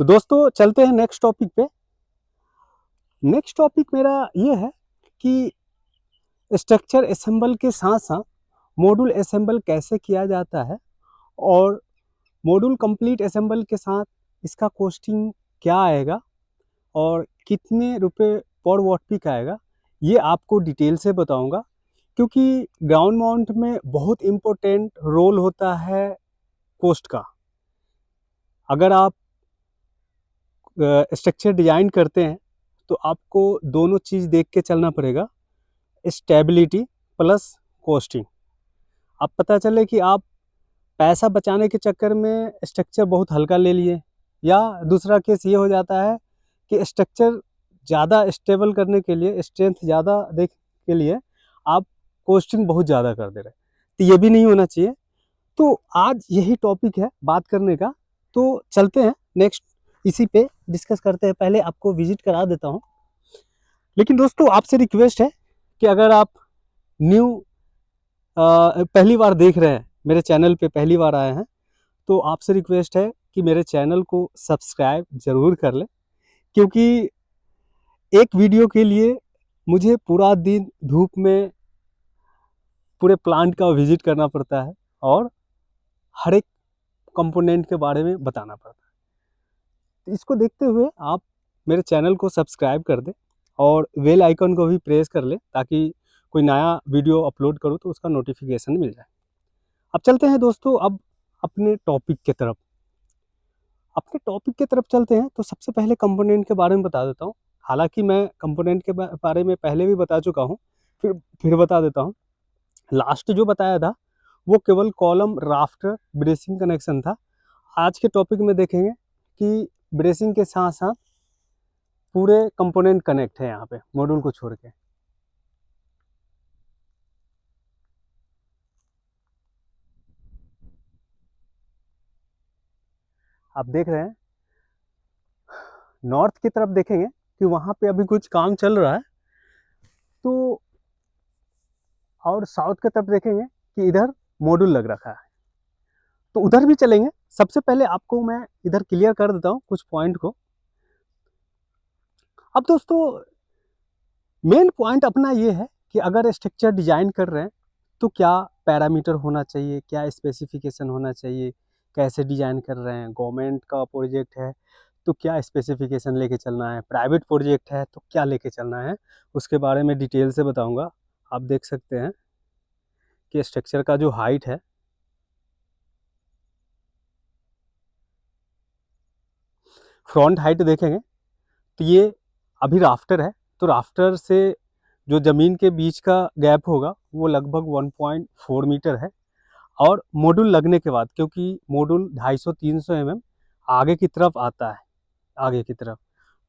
तो दोस्तों चलते हैं नेक्स्ट टॉपिक पे। नेक्स्ट टॉपिक मेरा ये है कि स्ट्रक्चर असेंबल के साथ साथ मॉड्यूल असेंबल कैसे किया जाता है और मॉड्यूल कंप्लीट असेंबल के साथ इसका कॉस्टिंग क्या आएगा और कितने रुपए पर वॉट पीक आएगा, ये आपको डिटेल से बताऊंगा। क्योंकि ग्राउंड माउंट में बहुत इम्पोर्टेंट रोल होता है कॉस्ट का। अगर आप स्ट्रक्चर डिजाइन करते हैं तो आपको दोनों चीज़ देख के चलना पड़ेगा, स्टेबिलिटी प्लस कॉस्टिंग। अब पता चले कि आप पैसा बचाने के चक्कर में स्ट्रक्चर बहुत हल्का ले लिए, या दूसरा केस ये हो जाता है कि स्ट्रक्चर ज़्यादा स्टेबल करने के लिए, स्ट्रेंथ ज़्यादा देख के लिए आप कॉस्टिंग बहुत ज़्यादा कर दे रहे हैं। तो ये भी नहीं होना चाहिए। तो आज यही टॉपिक है बात करने का। तो चलते हैं नेक्स्ट, इसी पे डिस्कस करते हैं। पहले आपको विजिट करा देता हूँ। लेकिन दोस्तों आपसे रिक्वेस्ट है कि अगर आप न्यू पहली बार देख रहे हैं, मेरे चैनल पे पहली बार आए हैं, तो आपसे रिक्वेस्ट है कि मेरे चैनल को सब्सक्राइब ज़रूर कर लें। क्योंकि एक वीडियो के लिए मुझे पूरा दिन धूप में पूरे प्लांट का विजिट करना पड़ता है और हर एक कंपोनेंट के बारे में बताना पड़ता है। तो इसको देखते हुए आप मेरे चैनल को सब्सक्राइब कर दें और बेल आइकन को भी प्रेस कर लें, ताकि कोई नया वीडियो अपलोड करूँ तो उसका नोटिफिकेशन मिल जाए। अब चलते हैं दोस्तों, अब अपने टॉपिक की तरफ। चलते हैं। तो सबसे पहले कंपोनेंट के बारे में बता देता हूँ। हालांकि मैं कंपोनेंट के बारे में पहले भी बता चुका हूँ, फिर बता देता हूँ। लास्ट जो बताया था वो केवल कॉलम राफ्टर ब्रेसिंग कनेक्शन था। आज के टॉपिक में देखेंगे कि ब्रेसिंग के साथ साथ पूरे कंपोनेंट कनेक्ट है यहाँ पे, मॉड्यूल को छोड़ के। आप देख रहे हैं नॉर्थ की तरफ, देखेंगे कि वहाँ पे अभी कुछ काम चल रहा है। तो और साउथ की तरफ देखेंगे कि इधर मॉड्यूल लग रखा है, तो उधर भी चलेंगे। सबसे पहले आपको मैं इधर क्लियर कर देता हूँ कुछ पॉइंट को। अब दोस्तों मेन पॉइंट अपना ये है कि अगर स्ट्रक्चर डिजाइन कर रहे हैं तो क्या पैरामीटर होना चाहिए, क्या स्पेसिफिकेशन होना चाहिए, कैसे डिजाइन कर रहे हैं। गवर्नमेंट का प्रोजेक्ट है तो क्या स्पेसिफिकेशन लेके चलना है, प्राइवेट प्रोजेक्ट है तो क्या लेके चलना है, उसके बारे में डिटेल से बताऊंगा। आप देख सकते हैं कि स्ट्रक्चर का जो हाइट है, फ्रंट हाइट देखेंगे तो ये अभी राफ्टर है, तो राफ्टर से जो ज़मीन के बीच का गैप होगा वो लगभग 1.4 मीटर है। और मॉड्यूल लगने के बाद, क्योंकि मॉड्यूल 250-300 आगे की तरफ आता है, आगे की तरफ,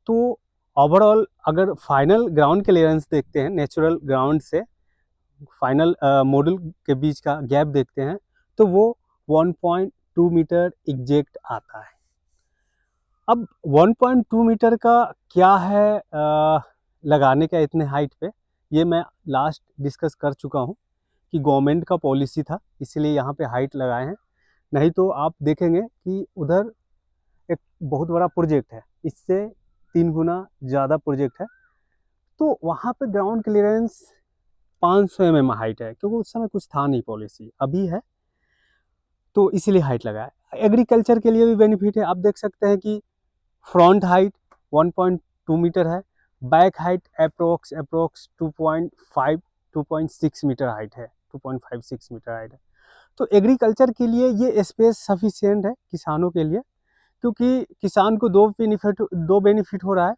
तो ओवरऑल अगर फाइनल ग्राउंड क्लियरेंस देखते हैं, नेचुरल ग्राउंड से फाइनल मॉड्यूल के बीच का गैप देखते हैं, तो वो 1.2 मीटर एग्जैक्ट आता है। अब 1.2 मीटर का क्या है लगाने का इतने हाइट पे, ये मैं लास्ट डिस्कस कर चुका हूँ कि गवर्नमेंट का पॉलिसी था, इसलिए यहाँ पे हाइट लगाए हैं। नहीं तो आप देखेंगे कि उधर एक बहुत बड़ा प्रोजेक्ट है, इससे 3 गुना ज़्यादा प्रोजेक्ट है, तो वहाँ पे ग्राउंड क्लियरेंस 500 हाइट है, क्योंकि उस समय कुछ था नहीं, पॉलिसी अभी है, तो इसीलिए हाइट लगाया। एग्रीकल्चर के लिए भी बेनिफिट है। आप देख सकते हैं कि फ्रंट हाइट 1.2 मीटर है, back height approx 2.6 metre height है, 2.56 मीटर हाइट है। तो एग्रीकल्चर के लिए ये स्पेस सफिशिएंट है किसानों के लिए, क्योंकि किसान को दो बेनिफिट हो रहा है।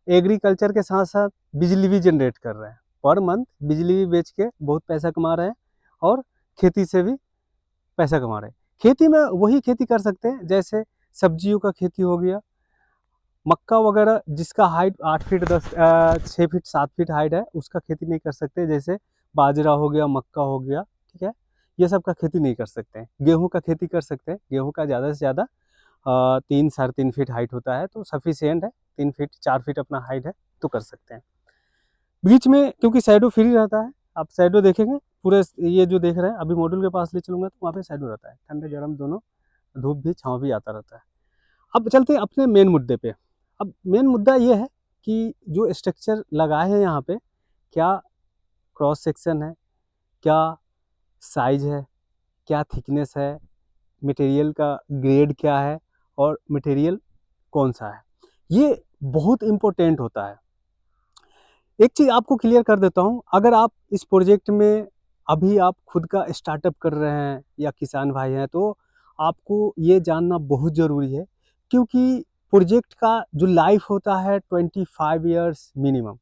एग्रीकल्चर के साथ साथ बिजली भी जनरेट कर रहे हैं, पर मंथ बिजली भी बेच के बहुत पैसा कमा रहे हैं, और खेती से भी पैसा कमा रहे हैं। खेती में वही खेती कर सकते हैं जैसे सब्जियों का खेती हो गया, मक्का वगैरह जिसका height 8 feet 6 feet 7 feet height है, उसका खेती नहीं कर सकते। जैसे बाजरा हो गया, मक्का हो गया, ठीक है, ये सब का खेती नहीं कर सकते हैं। गेहूं का खेती कर सकते हैं, गेहूं का ज़्यादा से ज़्यादा 3-3.5 फीट हाइट होता है, तो सफिशियंट है। 3 फीट 4 फीट अपना हाइट है तो कर सकते हैं। बीच में क्योंकि शैडो फ्री रहता है, आप शैडो देखेंगे पूरे, ये जो देख रहे हैं, अभी मॉड्यूल के पास ले चलूंगा तो वहाँ पे शैडो रहता है, ठंडे गर्म दोनों, धूप भी छाँव भी आता रहता है। अब चलते हैं अपने मेन मुद्दे पे। अब मेन मुद्दा ये है कि जो स्ट्रक्चर लगाए हैं यहाँ पे, क्या क्रॉस सेक्शन है, क्या साइज है, क्या थिकनेस है, मटेरियल का ग्रेड क्या है और मटेरियल कौन सा है, ये बहुत इम्पोर्टेंट होता है। एक चीज़ आपको क्लियर कर देता हूँ, अगर आप इस प्रोजेक्ट में अभी आप खुद का स्टार्टअप कर रहे हैं या किसान भाई हैं, तो आपको ये जानना बहुत ज़रूरी है, क्योंकि प्रोजेक्ट का जो लाइफ होता है 25 ईयर्स मिनिमम,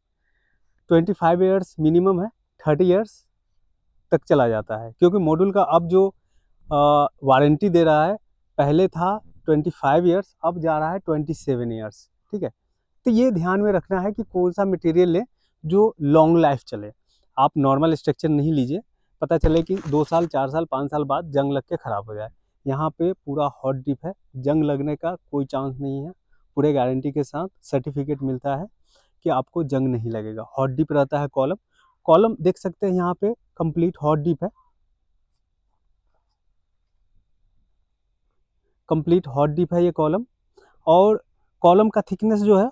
25 ईयर्स मिनिमम है, 30 ईयर्स तक चला जाता है, क्योंकि मॉड्यूल का अब जो वारंटी दे रहा है, पहले था 25 ईयर्स, अब जा रहा है 27 ईयर्स। ठीक है, तो ये ध्यान में रखना है कि कौन सा मटेरियल लें जो लॉन्ग लाइफ चले। आप नॉर्मल स्ट्रक्चर नहीं लीजिए, पता चले कि 2 साल 4 साल 5 साल बाद जंग लग के ख़राब हो जाए। यहाँ पे पूरा हॉट डिप है, जंग लगने का कोई चांस नहीं है, पूरे गारंटी के साथ सर्टिफिकेट मिलता है कि आपको जंग नहीं लगेगा। हॉट डिप रहता है कॉलम, कॉलम देख सकते हैं यहाँ पे कंप्लीट हॉट डिप है, कंप्लीट हॉट डिप है ये कॉलम। और कॉलम का थिकनेस जो है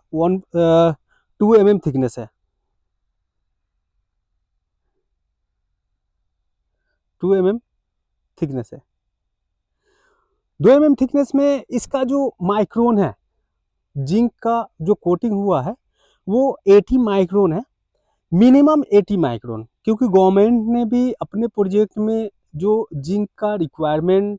2 mm थिकनेस है, 2 mm थिकनेस है। 2 mm थिकनेस में इसका जो माइक्रोन है, जिंक का जो कोटिंग हुआ है वो 80 माइक्रोन है, मिनिमम 80 माइक्रोन, क्योंकि गवर्नमेंट ने भी अपने प्रोजेक्ट में जो जिंक का रिक्वायरमेंट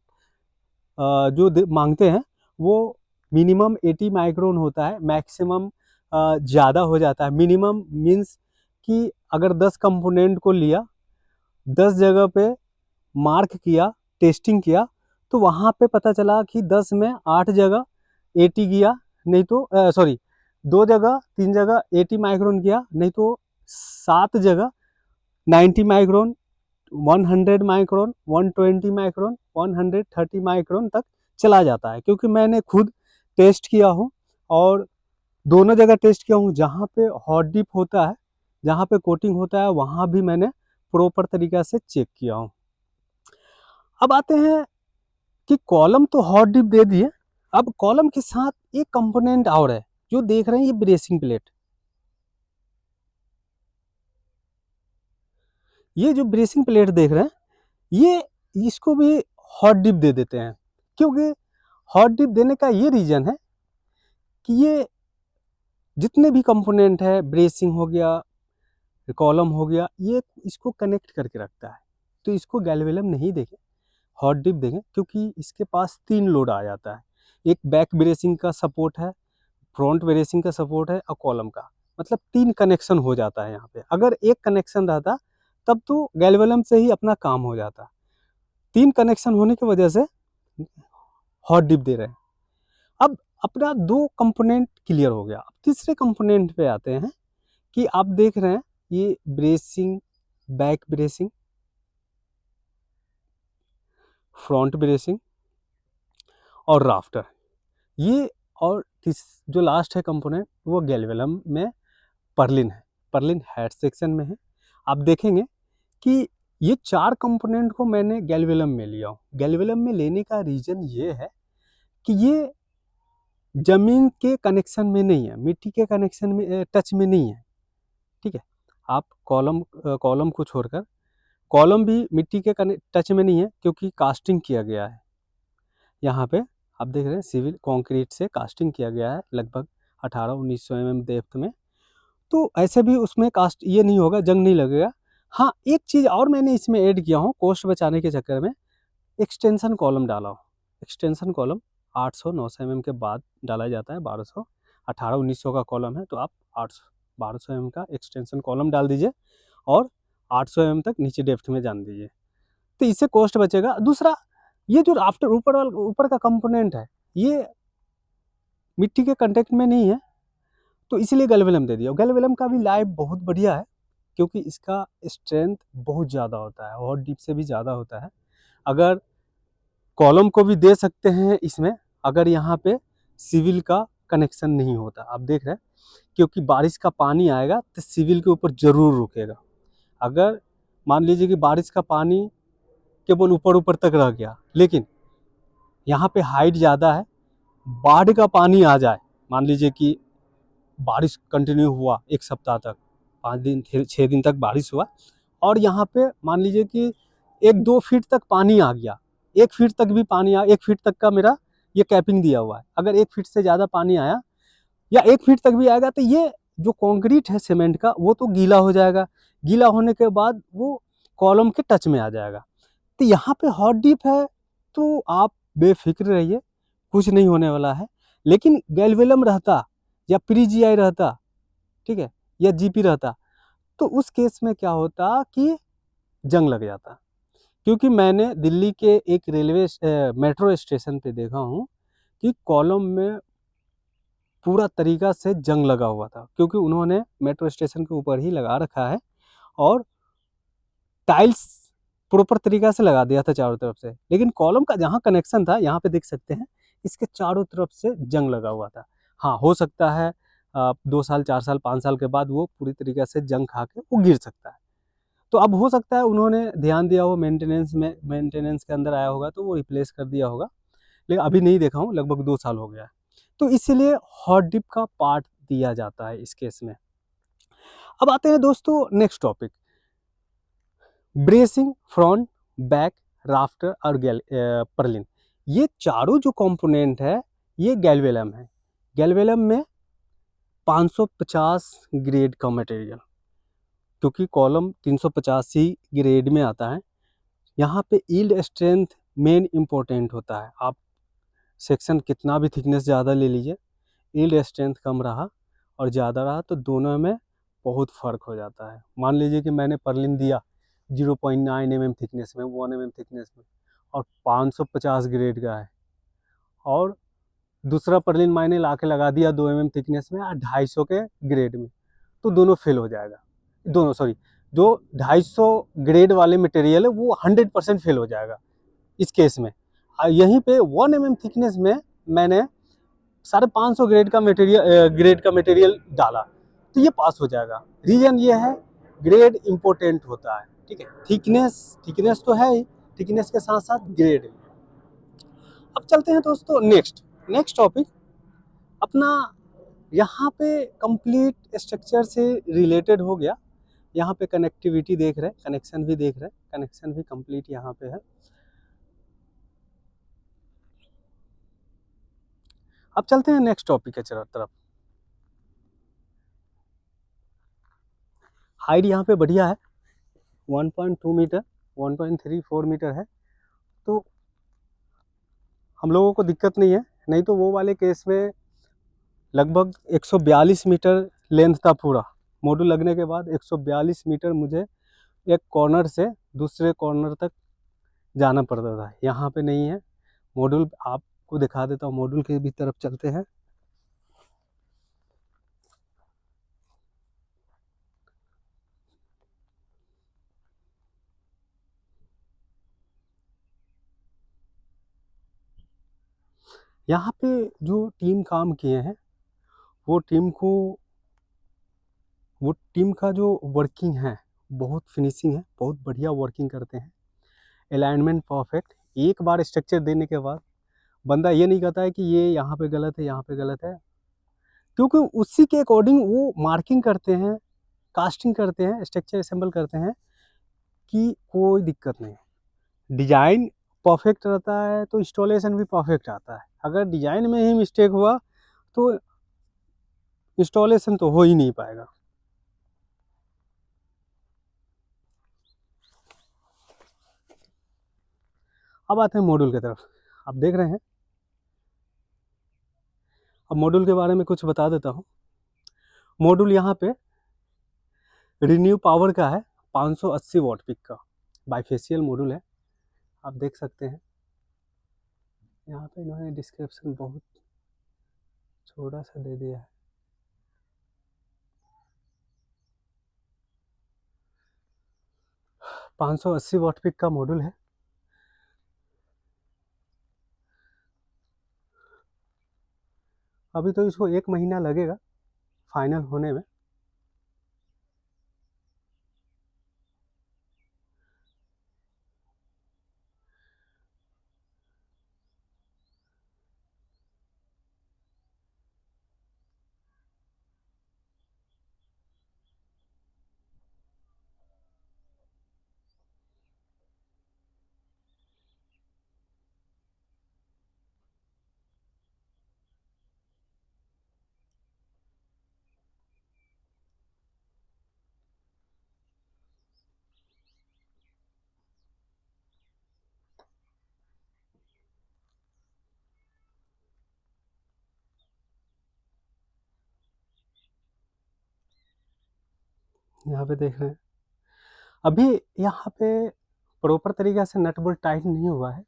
जो मांगते हैं वो मिनिमम 80 माइक्रोन होता है, मैक्सिमम ज़्यादा हो जाता है। मिनिमम मीन्स कि अगर 10 कंपोनेंट को लिया, 10 जगह पे मार्क किया, टेस्टिंग किया, तो वहाँ पे पता चला कि 10 में 8 जगह 80 गया, नहीं तो सॉरी 2 जगह 3 जगह 80 माइक्रोन गया, नहीं तो 7 जगह 90 माइक्रोन, 100 माइक्रोन, 120 माइक्रोन, 130 माइक्रोन तक चला जाता है। क्योंकि मैंने खुद टेस्ट किया हूँ और दोनों जगह टेस्ट किया हूँ, जहाँ पे हॉट डिप होता है, जहाँ पे कोटिंग होता है, वहाँ भी मैंने प्रॉपर तरीक़ा से चेक किया हूँ। अब आते हैं कि कॉलम तो हॉट डिप दे दिए, अब कॉलम के साथ एक कंपोनेंट और है जो देख रहे हैं, ये ब्रेसिंग प्लेट। ये जो ब्रेसिंग प्लेट देख रहे हैं, ये इसको भी हॉट डिप दे देते हैं, क्योंकि हॉट डिप देने का ये रीज़न है कि ये जितने भी कंपोनेंट है, ब्रेसिंग हो गया, कॉलम हो गया, ये इसको कनेक्ट करके रखता है। तो इसको गैल्वेनम नहीं देखें, हॉट डिप देखें, क्योंकि इसके पास 3 लोड आ जाता है। एक बैक ब्रेसिंग का सपोर्ट है, फ्रंट ब्रेसिंग का सपोर्ट है और कॉलम का, मतलब 3 कनेक्शन हो जाता है यहाँ पे। अगर एक कनेक्शन रहता तब तो गैल्वेनम से ही अपना काम हो जाता। 3 कनेक्शन होने की वजह से हॉट डिप दे रहे हैं। अब अपना 2 कंपोनेंट क्लियर हो गया, अब तीसरे कंपोनेंट पे आते हैं कि आप देख रहे हैं ये bracing, back bracing, front bracing और राफ्टर, ये और जो लास्ट है कंपोनेंट वो गैल्वेनम में पर्लिन है, पर्लिन हेड सेक्शन में है। आप देखेंगे कि ये 4 कंपोनेंट को मैंने गैल्वेनम में लिया हूँ। गैल्वेनम में लेने का रीज़न ये है कि ये ज़मीन के कनेक्शन में नहीं है, मिट्टी के कनेक्शन में टच में नहीं है। ठीक है, आप कॉलम को छोड़कर, कॉलम भी मिट्टी के टच में नहीं है, क्योंकि कास्टिंग किया गया है। यहाँ पे आप देख रहे हैं सिविल कंक्रीट से कास्टिंग किया गया है, लगभग 1800-1900 mm डेप्थ में। तो ऐसे भी उसमें कास्ट ये नहीं होगा, जंग नहीं लगेगा। हाँ, एक चीज़ और मैंने इसमें ऐड किया हूँ कॉस्ट बचाने के चक्कर में, एक्सटेंशन कॉलम डाला हूँ। एक्सटेंशन कॉलम 800-900 mm के बाद डाला जाता है, 1200, 1800-1900 का कॉलम है तो आप 800-1200 mm का एक्सटेंशन कॉलम डाल दीजिए और 800 mm तक नीचे डेप्थ में जान दीजिए, तो इससे कॉस्ट बचेगा। दूसरा, ये जो राफ्टर ऊपर का कंपोनेंट है, ये मिट्टी के कांटेक्ट में नहीं है, तो इसलिए गैल्वेनम दे दिया। गैल्वेनम का भी लाइफ बहुत बढ़िया है, क्योंकि इसका स्ट्रेंथ बहुत ज़्यादा होता है, हॉट डिप से भी ज़्यादा होता है। अगर कॉलम को भी दे सकते हैं इसमें, अगर यहाँ पे सिविल का कनेक्शन नहीं होता। आप देख रहे हैं, क्योंकि बारिश का पानी आएगा तो सिविल के ऊपर ज़रूर रुकेगा। अगर मान लीजिए कि बारिश का पानी केवल ऊपर ऊपर तक रह गया, लेकिन यहाँ पे हाइट ज़्यादा है, बाढ़ का पानी आ जाए, मान लीजिए कि बारिश कंटिन्यू हुआ एक सप्ताह तक, 5 दिन 6 दिन तक बारिश हुआ, और यहाँ पे मान लीजिए कि 1-2 फीट तक पानी आ गया, 1 फीट तक भी पानी आ, 1 फीट तक का मेरा ये कैपिंग दिया हुआ है, अगर 1 फीट से ज़्यादा पानी आया या 1 फीट तक भी आएगा तो ये जो कंक्रीट है सीमेंट का वो तो गीला हो जाएगा, गीला होने के बाद वो कॉलम के टच में आ जाएगा। तो यहाँ पे हॉट डिप है तो आप बेफिक्र रहिए, कुछ नहीं होने वाला है। लेकिन गैल्वेलम रहता या प्री जीआई रहता, ठीक है, या जीपी रहता, तो उस केस में क्या होता कि जंग लग जाता। क्योंकि मैंने दिल्ली के एक मेट्रो स्टेशन पे देखा हूँ कि कॉलम में पूरा तरीका से जंग लगा हुआ था, क्योंकि उन्होंने मेट्रो स्टेशन के ऊपर ही लगा रखा है और टाइल्स प्रॉपर तरीका से लगा दिया था चारों तरफ से, लेकिन कॉलम का जहाँ कनेक्शन था, यहाँ पे देख सकते हैं इसके चारों तरफ से जंग लगा हुआ था। हाँ, हो सकता है 2 साल 4 साल 5 साल के बाद वो पूरी तरीके से जंग खा के वो गिर सकता है। तो अब हो सकता है उन्होंने ध्यान दिया हो, मेंटेनेंस के अंदर आया होगा तो वो रिप्लेस कर दिया होगा, लेकिन अभी नहीं देखा हूँ, लगभग 2 साल हो गया है। तो इसीलिए हॉट डिप का पार्ट दिया जाता है इस केस में। अब आते हैं दोस्तों next topic, bracing, front, back, rafter और पर्लिन। ये चारों जो कंपोनेंट है ये गैल्वेलम है। गैल्वेलम में 550 ग्रेड का मटेरियल, क्योंकि कॉलम 350 ही ग्रेड में आता है। यहाँ पे यील्ड स्ट्रेंथ मेन इम्पोर्टेंट होता है। आप सेक्शन कितना भी थिकनेस ज़्यादा ले लीजिए, यील्ड स्ट्रेंथ कम रहा और ज़्यादा रहा तो दोनों में बहुत फ़र्क हो जाता है। मान लीजिए कि मैंने पर्लिन दिया 0.9 mm थिकनेस में, 1 mm थिकनेस में, और 550 ग्रेड का है, और दूसरा पर्लिन मैंने ला के लगा दिया 2 mm थिकनेस में और 250 के ग्रेड में, तो दोनों फेल हो जाएगा। दोनों सॉरी, जो 250 ग्रेड वाले मटेरियल है वो 100% फेल हो जाएगा इस केस में। यहीं पे 1 mm थिकनेस में मैंने 550 ग्रेड का मटेरियल डाला तो ये पास हो जाएगा। रीजन ये है, ग्रेड इंपॉर्टेंट होता है, ठीक है। थिकनेस तो है ही, थिकनेस के साथ साथ ग्रेड। अब चलते हैं दोस्तों नेक्स्ट टॉपिक अपना। यहाँ पे कंप्लीट स्ट्रक्चर से रिलेटेड हो गया। यहाँ पे कनेक्टिविटी देख रहे हैं, कनेक्शन भी देख रहे हैं, कनेक्शन भी कंप्लीट यहाँ पे है। अब चलते हैं नेक्स्ट टॉपिक के तरफ। हाइट यहाँ पे बढ़िया है, 1.2 मीटर, 1.34 मीटर है, तो हम लोगों को दिक्कत नहीं है। नहीं तो वो वाले केस में लगभग 142 मीटर लेंथ था पूरा, मॉड्यूल लगने के बाद 142 मीटर मुझे एक कॉर्नर से दूसरे कॉर्नर तक जाना पड़ता था। यहाँ पे नहीं है। मॉड्यूल आपको दिखा देता हूँ, मॉड्यूल के भी तरफ चलते हैं। यहाँ पे जो टीम काम किए हैं वो टीम का जो वर्किंग है बहुत फिनिशिंग है, बहुत बढ़िया वर्किंग करते हैं। Alignment perfect. एक बार स्ट्रक्चर देने के बाद बंदा ये नहीं कहता है कि ये यहाँ पे गलत है, यहाँ पे गलत है, क्योंकि उसी के अकॉर्डिंग वो मार्किंग करते हैं, कास्टिंग करते हैं, स्ट्रक्चर असेंबल करते हैं कि कोई दिक्कत नहीं। डिजाइन परफेक्ट रहता है तो इंस्टॉलेशन भी परफेक्ट आता है। अगर डिजाइन में ही मिस्टेक हुआ तो इंस्टॉलेशन तो हो ही नहीं पाएगा। अब आते हैं मॉड्यूल की तरफ। आप देख रहे हैं, अब मॉड्यूल के बारे में कुछ बता देता हूँ। मॉड्यूल यहाँ पे रिन्यू पावर का है, 580 वॉट पिक का बाइफेशियल मॉड्यूल है। आप देख सकते हैं यहाँ पे इन्होंने डिस्क्रिप्शन बहुत छोटा सा दे दिया है। पाँच सौ अस्सी वॉट पिक का मॉड्यूल है। अभी तो इसको 1 महीना लगेगा फाइनल होने में। यहाँ पे देख रहे हैं अभी यहाँ पे प्रॉपर तरीक़े से नट बोल्ट टाइट नहीं हुआ है।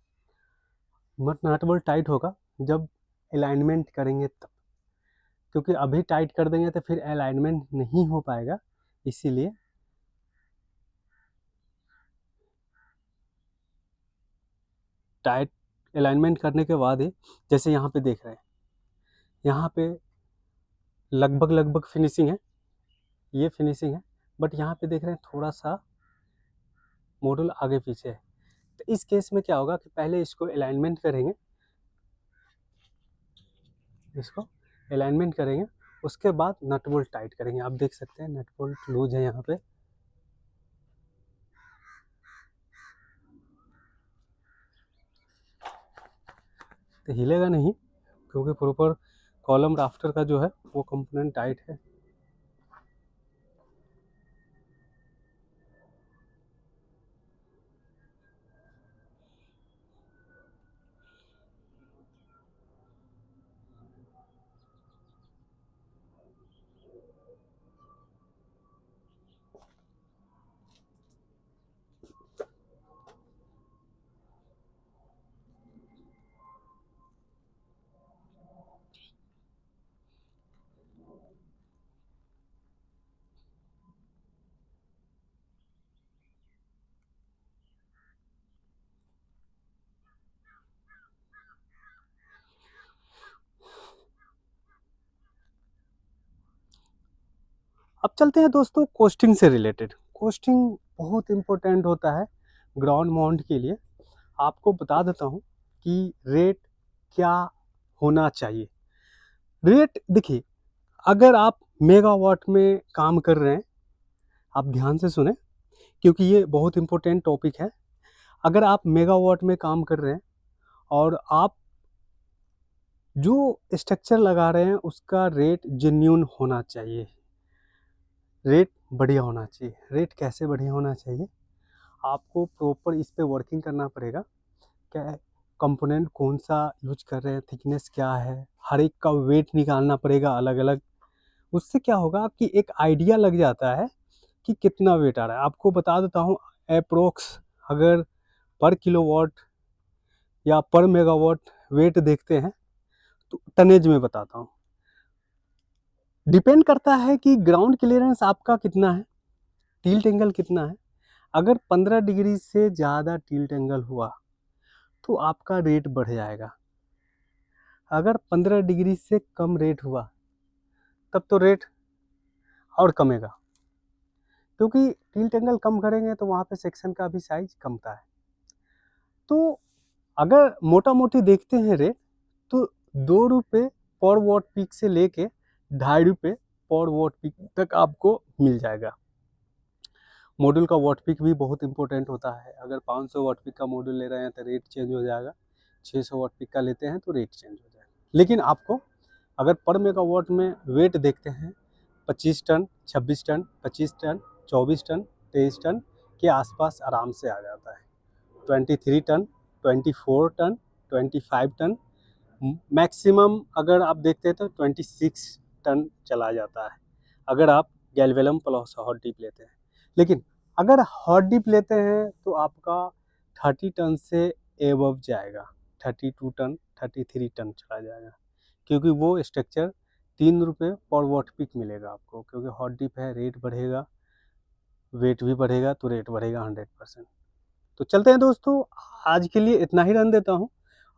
नट बोल्ट टाइट होगा जब अलाइनमेंट करेंगे तब, क्योंकि अभी टाइट कर देंगे तो फिर अलाइनमेंट नहीं हो पाएगा। इसीलिए टाइट अलाइनमेंट करने के बाद ही, जैसे यहाँ पे देख रहे हैं, यहाँ पे लगभग फिनिशिंग है, ये फिनिशिंग है, बट यहाँ पे देख रहे हैं थोड़ा सा मॉड्यूल आगे पीछे है। तो इस केस में क्या होगा कि पहले इसको अलाइनमेंट करेंगे, इसको अलाइनमेंट करेंगे, उसके बाद नट बोल्ट टाइट करेंगे। आप देख सकते हैं नट बोल्ट लूज है यहाँ पे। तो हिलेगा नहीं, क्योंकि प्रॉपर कॉलम राफ्टर का जो है वो कंपोनेंट टाइट है। अब चलते हैं दोस्तों कोस्टिंग से रिलेटेड। कोस्टिंग बहुत इम्पोर्टेंट होता है ग्राउंड माउंट के लिए। आपको बता देता हूँ कि रेट क्या होना चाहिए। रेट देखिए, अगर आप मेगावाट में काम कर रहे हैं, आप ध्यान से सुने क्योंकि ये बहुत इम्पोर्टेंट टॉपिक है। अगर आप मेगावाट में काम कर रहे हैं और आप जो स्ट्रक्चर लगा रहे हैं उसका रेट जेन्युइन होना चाहिए, रेट बढ़िया होना चाहिए। रेट कैसे बढ़िया होना चाहिए? आपको प्रॉपर इस पे वर्किंग करना पड़ेगा। क्या है, कंपोनेंट कौन सा यूज कर रहे हैं, थिकनेस क्या है, हर एक का वेट निकालना पड़ेगा अलग अलग। उससे क्या होगा कि एक आइडिया लग जाता है कि कितना वेट आ रहा है। आपको बता देता हूँ अप्रोक्स, अगर पर किलोवाट या पर मेगावाट वेट देखते हैं तो टनेज में बताता हूँ। डिपेंड करता है कि ग्राउंड क्लियरेंस आपका कितना है, टिल्ट एंगल कितना है। अगर 15 डिग्री से ज़्यादा टिल्ट एंगल हुआ तो आपका रेट बढ़ जाएगा। अगर 15 डिग्री से कम रेट हुआ तब तो रेट और कमेगा, क्योंकि टिल्ट एंगल कम करेंगे तो वहाँ पे सेक्शन का भी साइज कमता है। तो अगर मोटा मोटी देखते हैं रेट, तो 2 रुपये पर वॉट पीक से लेके 2.5 रुपये पर वॉट पीक तक आपको मिल जाएगा। मॉड्यूल का वॉट पीक भी बहुत इंपॉर्टेंट होता है। अगर 500 वॉट पीक का मॉड्यूल ले रहे हैं तो रेट चेंज हो जाएगा, 600 वॉट पीक का लेते हैं तो रेट चेंज हो जाएगा। लेकिन आपको अगर पर मेगावाट में वेट देखते हैं 25 ton, 26 ton, 25 ton, 24 ton, 23 ton के आसपास आराम से आ जाता है। 23 टन, 24 टन, 25 टन, मैक्सिमम अगर आप देखते हैं तो 26 टन चला जाता है अगर आप गैल्वेलम प्लस हॉट डिप लेते हैं। लेकिन अगर हॉट डिप लेते हैं तो आपका 30 टन से एबव जाएगा, 32 टन, 33 टन चला जाएगा, क्योंकि वो स्ट्रक्चर 3 रुपये पर वॉट पीक मिलेगा आपको। क्योंकि हॉट डिप है, रेट बढ़ेगा, वेट भी बढ़ेगा तो रेट बढ़ेगा 100%। तो चलते हैं दोस्तों, आज के लिए इतना ही रन देता हूँ।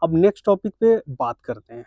अब नेक्स्ट टॉपिक पे बात करते हैं।